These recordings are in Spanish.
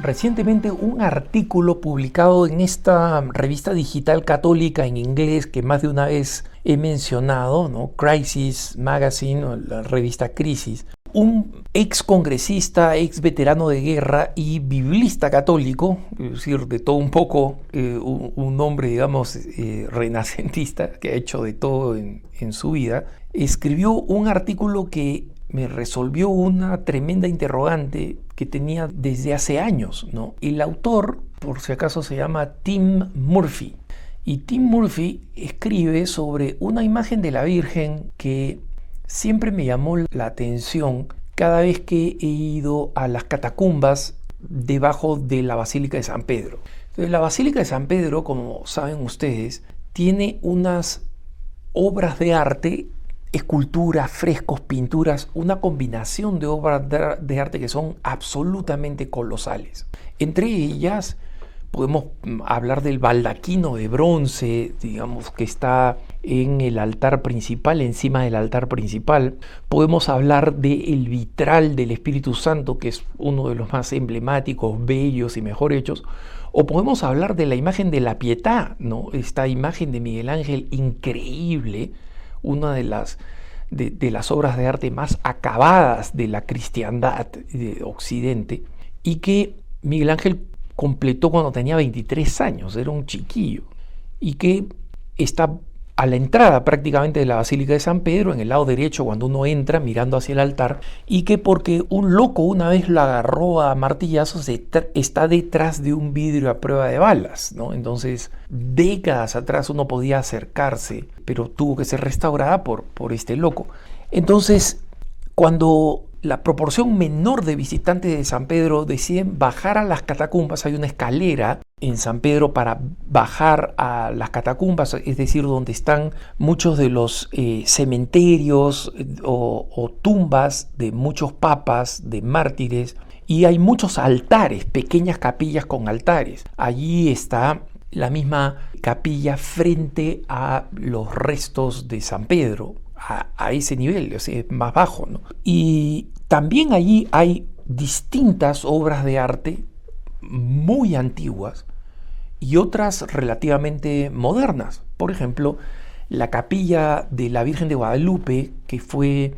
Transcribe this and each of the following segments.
recientemente un artículo publicado en esta revista digital católica en inglés que más de una vez he mencionado, ¿no? Crisis Magazine, o la revista Crisis. Un ex congresista, ex veterano de guerra y biblista católico, es decir, de todo un poco, un hombre, digamos, renacentista, que ha hecho de todo en su vida, escribió un artículo que me resolvió una tremenda interrogante que tenía desde hace años, ¿no? El autor, por si acaso, se llama Tim Murphy. Y Tim Murphy escribe sobre una imagen de la Virgen que siempre me llamó la atención cada vez que he ido a las catacumbas debajo de la Basílica de San Pedro. Entonces, la Basílica de San Pedro, como saben ustedes, tiene unas obras de arte, esculturas, frescos, pinturas, una combinación de obras de arte que son absolutamente colosales. Entre ellas podemos hablar del baldaquino de bronce, digamos, que está en el altar principal, encima del altar principal. Podemos hablar del vitral del Espíritu Santo, que es uno de los más emblemáticos, bellos y mejor hechos. O podemos hablar de la imagen de la Pietà, ¿no? Esta imagen de Miguel Ángel increíble, una de las obras de arte más acabadas de la cristiandad de Occidente, y que Miguel Ángel completó cuando tenía 23 años, era un chiquillo, y que está a la entrada prácticamente de la Basílica de San Pedro, en el lado derecho cuando uno entra mirando hacia el altar, y que porque un loco una vez lo agarró a martillazos está detrás de un vidrio a prueba de balas, ¿no? Entonces, décadas atrás uno podía acercarse, pero tuvo que ser restaurada por este loco. Entonces, cuando la proporción menor de visitantes de San Pedro deciden bajar a las catacumbas, hay una escalera en San Pedro para bajar a las catacumbas, es decir, donde están muchos de los cementerios o tumbas de muchos papas, de mártires, y hay muchos altares, pequeñas capillas con altares. Allí está la misma capilla frente a los restos de San Pedro, a ese nivel, o sea, más bajo, ¿no? Y también allí hay distintas obras de arte muy antiguas y otras relativamente modernas. Por ejemplo, la capilla de la Virgen de Guadalupe, que fue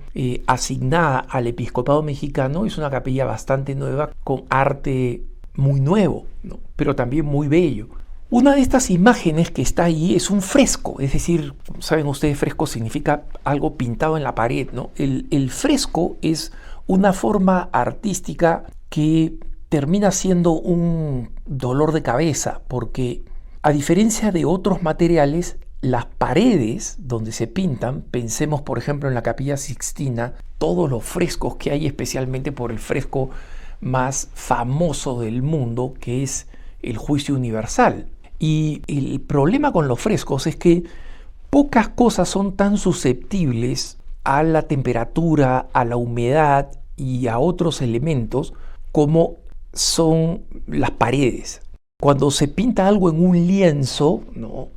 asignada al episcopado mexicano, es una capilla bastante nueva, con arte muy nuevo, ¿no? Pero también muy bello. Una de estas imágenes que está ahí es un fresco, es decir, saben ustedes, fresco significa algo pintado en la pared, ¿no? El fresco es una forma artística que termina siendo un dolor de cabeza, porque a diferencia de otros materiales, las paredes donde se pintan, pensemos por ejemplo en la Capilla Sixtina, todos los frescos que hay, especialmente por el fresco más famoso del mundo, que es el Juicio Universal. Y el problema con los frescos es que pocas cosas son tan susceptibles a la temperatura, a la humedad y a otros elementos como son las paredes. Cuando se pinta algo en un lienzo, ¿no?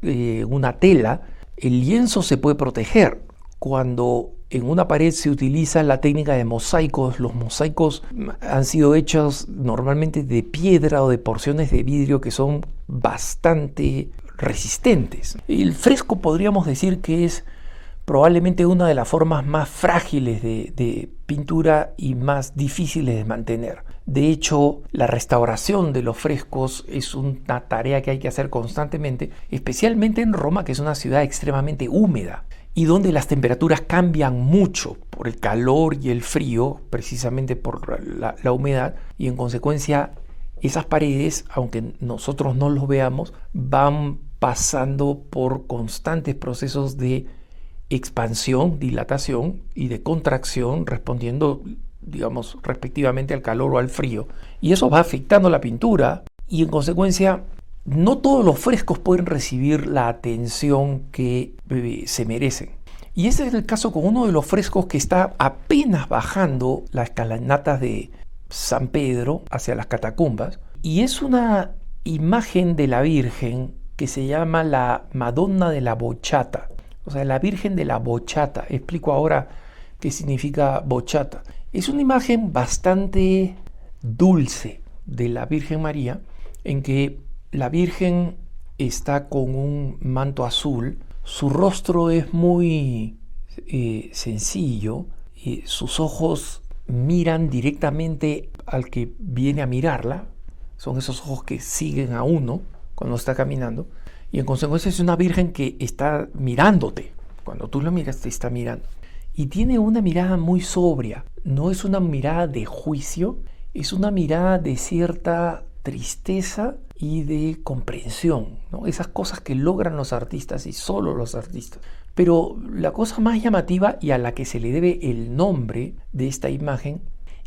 Una tela, el lienzo se puede proteger. Cuando en una pared se utiliza la técnica de mosaicos, los mosaicos han sido hechos normalmente de piedra o de porciones de vidrio que son bastante resistentes. El fresco podríamos decir que es probablemente una de las formas más frágiles de pintura y más difíciles de mantener. De hecho, la restauración de los frescos es una tarea que hay que hacer constantemente, especialmente en Roma, que es una ciudad extremadamente húmeda y donde las temperaturas cambian mucho por el calor y el frío, precisamente por la humedad, y en consecuencia esas paredes, aunque nosotros no los veamos, van pasando por constantes procesos de expansión, dilatación y de contracción, respondiendo, digamos, respectivamente al calor o al frío. Y eso va afectando la pintura y en consecuencia no todos los frescos pueden recibir la atención que se merecen. Y ese es el caso con uno de los frescos que está apenas bajando las escalinatas de San Pedro hacia las catacumbas, y es una imagen de la Virgen que se llama la Madonna de la Bocchata, o sea, la Virgen de la Bocchata. Explico ahora qué significa bocchata. Es una imagen bastante dulce, de la Virgen María, en que la Virgen está con un manto azul, su rostro es muy sencillo, sus ojos miran directamente al que viene a mirarla, son esos ojos que siguen a uno cuando está caminando, y en consecuencia es una Virgen que está mirándote, cuando tú la miras te está mirando, y tiene una mirada muy sobria, no es una mirada de juicio, es una mirada de cierta tristeza y de comprensión, ¿no? Esas cosas que logran los artistas y solo los artistas. Pero la cosa más llamativa y a la que se le debe el nombre de esta imagen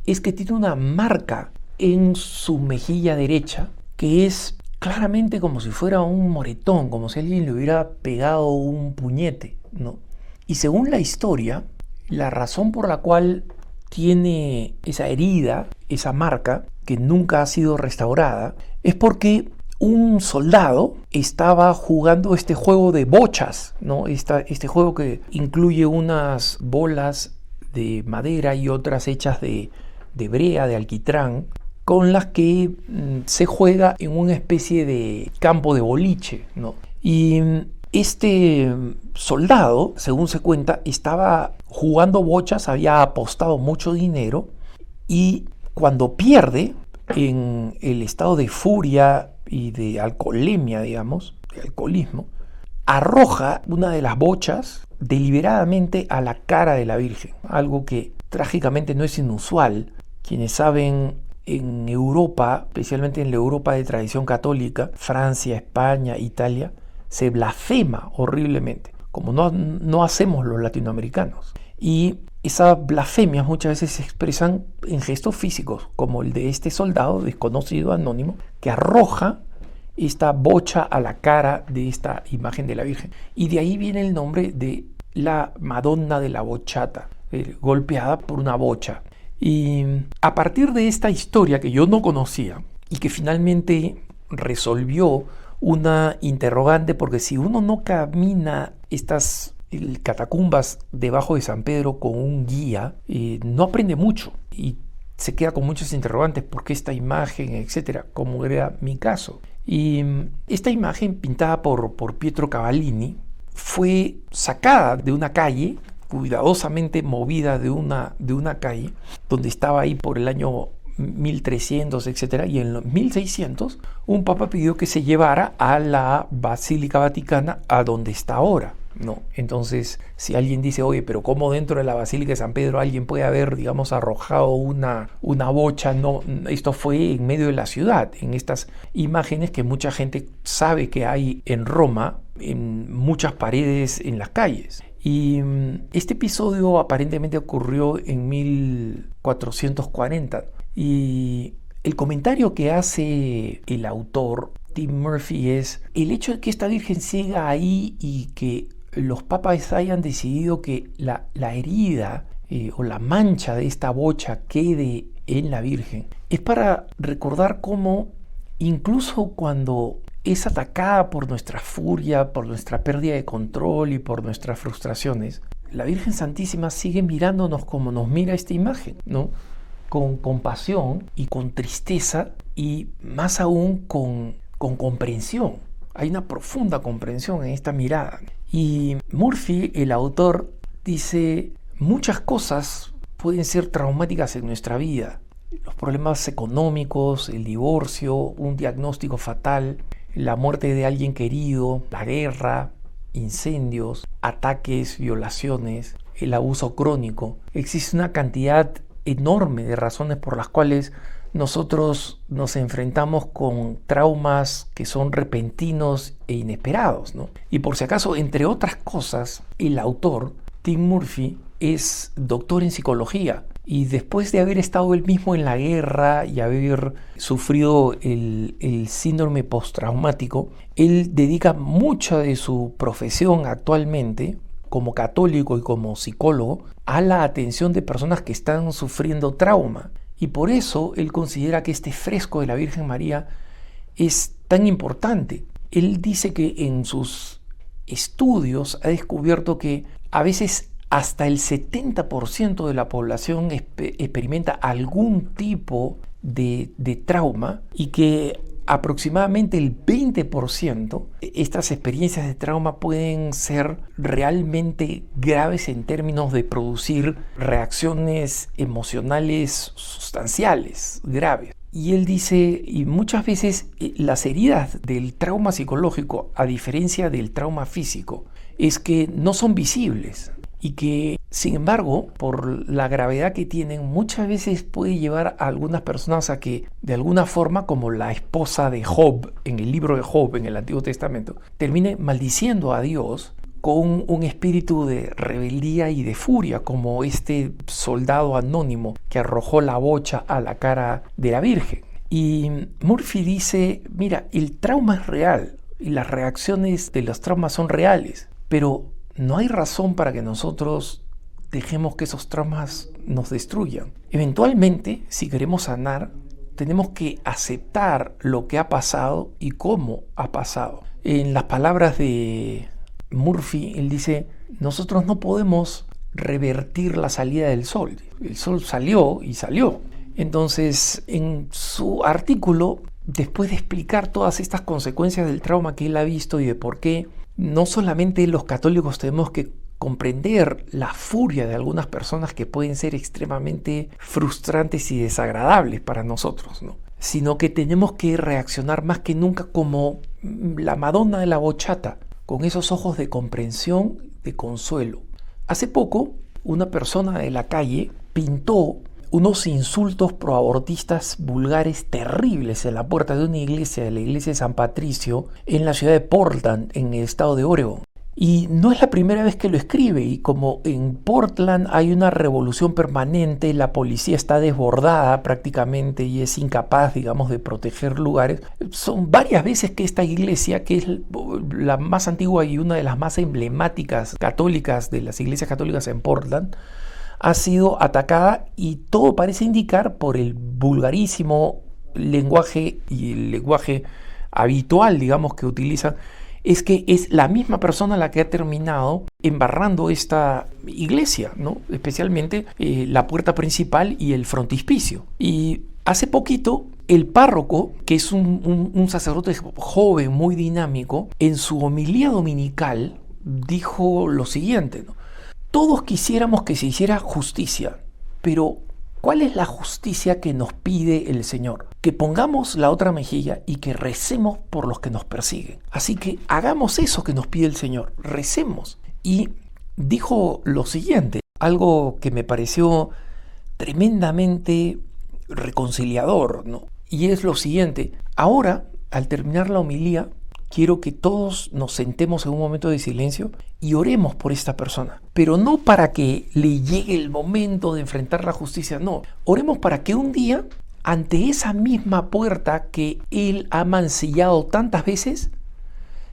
es que tiene una marca en su mejilla derecha que es claramente como si fuera un moretón, como si alguien le hubiera pegado un puñete, ¿no? Y según la historia, la razón por la cual tiene esa herida, esa marca, que nunca ha sido restaurada, es porque un soldado estaba jugando este juego de bochas, ¿no? Este juego que incluye unas bolas de madera y otras hechas de brea, de alquitrán, con las que se juega en una especie de campo de boliche, ¿no? Y este soldado, según se cuenta, estaba jugando bochas, había apostado mucho dinero y cuando pierde, en el estado de furia y de alcoholemia, digamos, de alcoholismo, arroja una de las bochas deliberadamente a la cara de la Virgen, algo que trágicamente no es inusual. Quienes saben, en Europa, especialmente en la Europa de tradición católica, Francia, España, Italia, se blasfema horriblemente, como no hacemos los latinoamericanos. Y esas blasfemias muchas veces se expresan en gestos físicos, como el de este soldado desconocido anónimo que arroja esta bocha a la cara de esta imagen de la Virgen. Y de ahí viene el nombre de la Madonna de la Bochata, golpeada por una bocha. Y a partir de esta historia que yo no conocía y que finalmente resolvió una interrogante, porque si uno no camina estas catacumbas debajo de San Pedro con un guía, no aprende mucho y se queda con muchos interrogantes, ¿por qué esta imagen, etcétera? Como era mi caso. Y esta imagen pintada por Pietro Cavallini fue sacada de una calle, cuidadosamente movida de una calle, donde estaba ahí por el año 1300, etcétera, y en los 1600 un papa pidió que se llevara a la Basílica Vaticana, a donde está ahora, ¿no? Entonces, si alguien dice, oye, pero ¿cómo dentro de la Basílica de San Pedro alguien puede haber, digamos, arrojado una bocha? No, esto fue en medio de la ciudad, en estas imágenes que mucha gente sabe que hay en Roma, en muchas paredes en las calles. Y este episodio aparentemente ocurrió en 1440. Y el comentario que hace el autor, Tim Murphy, es el hecho de que esta Virgen siga ahí y que los papas hayan decidido que la herida o la mancha de esta bocha quede en la Virgen. Es para recordar cómo incluso cuando es atacada por nuestra furia, por nuestra pérdida de control y por nuestras frustraciones, la Virgen Santísima sigue mirándonos como nos mira esta imagen, ¿no? Con compasión y con tristeza y más aún con comprensión. Hay una profunda comprensión en esta mirada. Y Murphy, el autor, dice, muchas cosas pueden ser traumáticas en nuestra vida. Los problemas económicos, el divorcio, un diagnóstico fatal, la muerte de alguien querido, la guerra, incendios, ataques, violaciones, el abuso crónico. Existe una cantidad enorme de razones por las cuales nosotros nos enfrentamos con traumas que son repentinos e inesperados, ¿no? Y por si acaso, entre otras cosas, el autor, Tim Murphy, es doctor en psicología y después de haber estado él mismo en la guerra y haber sufrido el síndrome postraumático, él dedica mucha de su profesión actualmente como católico y como psicólogo a la atención de personas que están sufriendo trauma. Y por eso él considera que este fresco de la Virgen María es tan importante. Él dice que en sus estudios ha descubierto que a veces hasta el 70% de la población experimenta algún tipo de trauma y que aproximadamente el 20% estas experiencias de trauma pueden ser realmente graves en términos de producir reacciones emocionales sustanciales, graves. Y él dice, y muchas veces las heridas del trauma psicológico, a diferencia del trauma físico, es que no son visibles y que, sin embargo, por la gravedad que tienen, muchas veces puede llevar a algunas personas a que, de alguna forma, como la esposa de Job, en el libro de Job, en el Antiguo Testamento, termine maldiciendo a Dios con un espíritu de rebeldía y de furia, como este soldado anónimo que arrojó la bocha a la cara de la Virgen. Y Murphy dice, mira, el trauma es real y las reacciones de los traumas son reales, pero no hay razón para que nosotros dejemos que esos traumas nos destruyan. Eventualmente, si queremos sanar, tenemos que aceptar lo que ha pasado y cómo ha pasado. En las palabras de Murphy, él dice, nosotros no podemos revertir la salida del sol. El sol salió y salió. Entonces, en su artículo, después de explicar todas estas consecuencias del trauma que él ha visto y de por qué no solamente los católicos tenemos que comprender la furia de algunas personas que pueden ser extremadamente frustrantes y desagradables para nosotros, ¿no? Sino que tenemos que reaccionar más que nunca como la Madonna de la bachata, con esos ojos de comprensión, de consuelo. Hace poco, una persona de la calle pintó unos insultos proabortistas vulgares terribles en la puerta de una iglesia, de la iglesia de San Patricio, en la ciudad de Portland, en el estado de Oregon. Y no es la primera vez que lo escribe, y como en Portland hay una revolución permanente, la policía está desbordada prácticamente y es incapaz, digamos, de proteger lugares, son varias veces que esta iglesia, que es la más antigua y una de las más emblemáticas católicas de las iglesias católicas en Portland, ha sido atacada, y todo parece indicar, por el vulgarísimo lenguaje y el lenguaje habitual, digamos, que utilizan, es que es la misma persona la que ha terminado embarrando esta iglesia, ¿no? Especialmente la puerta principal y el frontispicio. Y hace poquito, el párroco, que es un sacerdote joven, muy dinámico, en su homilía dominical dijo lo siguiente, ¿no? Todos quisiéramos que se hiciera justicia, pero ¿cuál es la justicia que nos pide el Señor? Que pongamos la otra mejilla y que recemos por los que nos persiguen. Así que hagamos eso que nos pide el Señor, recemos. Y dijo lo siguiente, algo que me pareció tremendamente reconciliador, ¿no? Y es lo siguiente, ahora, al terminar la homilía, quiero que todos nos sentemos en un momento de silencio y oremos por esta persona. Pero no para que le llegue el momento de enfrentar la justicia, no. Oremos para que un día, ante esa misma puerta que él ha mancillado tantas veces,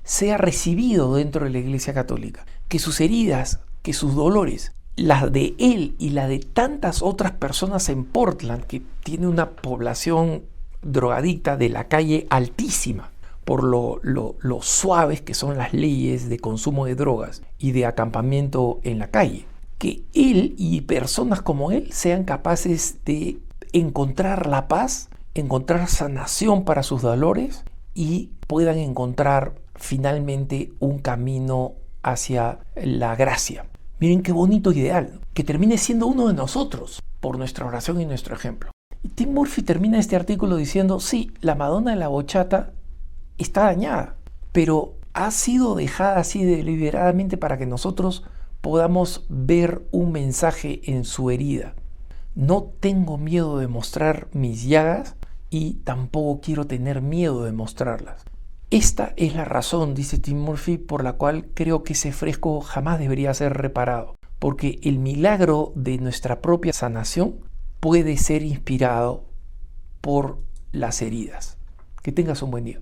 sea recibido dentro de la Iglesia Católica. Que sus heridas, que sus dolores, las de él y la de tantas otras personas en Portland, que tiene una población drogadicta de la calle altísima, por lo suaves que son las leyes de consumo de drogas y de acampamiento en la calle. Que él y personas como él sean capaces de encontrar la paz, encontrar sanación para sus dolores y puedan encontrar finalmente un camino hacia la gracia. Miren qué bonito ideal, que termine siendo uno de nosotros por nuestra oración y nuestro ejemplo. Y Tim Murphy termina este artículo diciendo, sí, la Madonna de la bachata está dañada, pero ha sido dejada así deliberadamente para que nosotros podamos ver un mensaje en su herida. No tengo miedo de mostrar mis llagas y tampoco quiero tener miedo de mostrarlas. Esta es la razón, dice Tim Murphy, por la cual creo que ese fresco jamás debería ser reparado, porque el milagro de nuestra propia sanación puede ser inspirado por las heridas. Que tengas un buen día.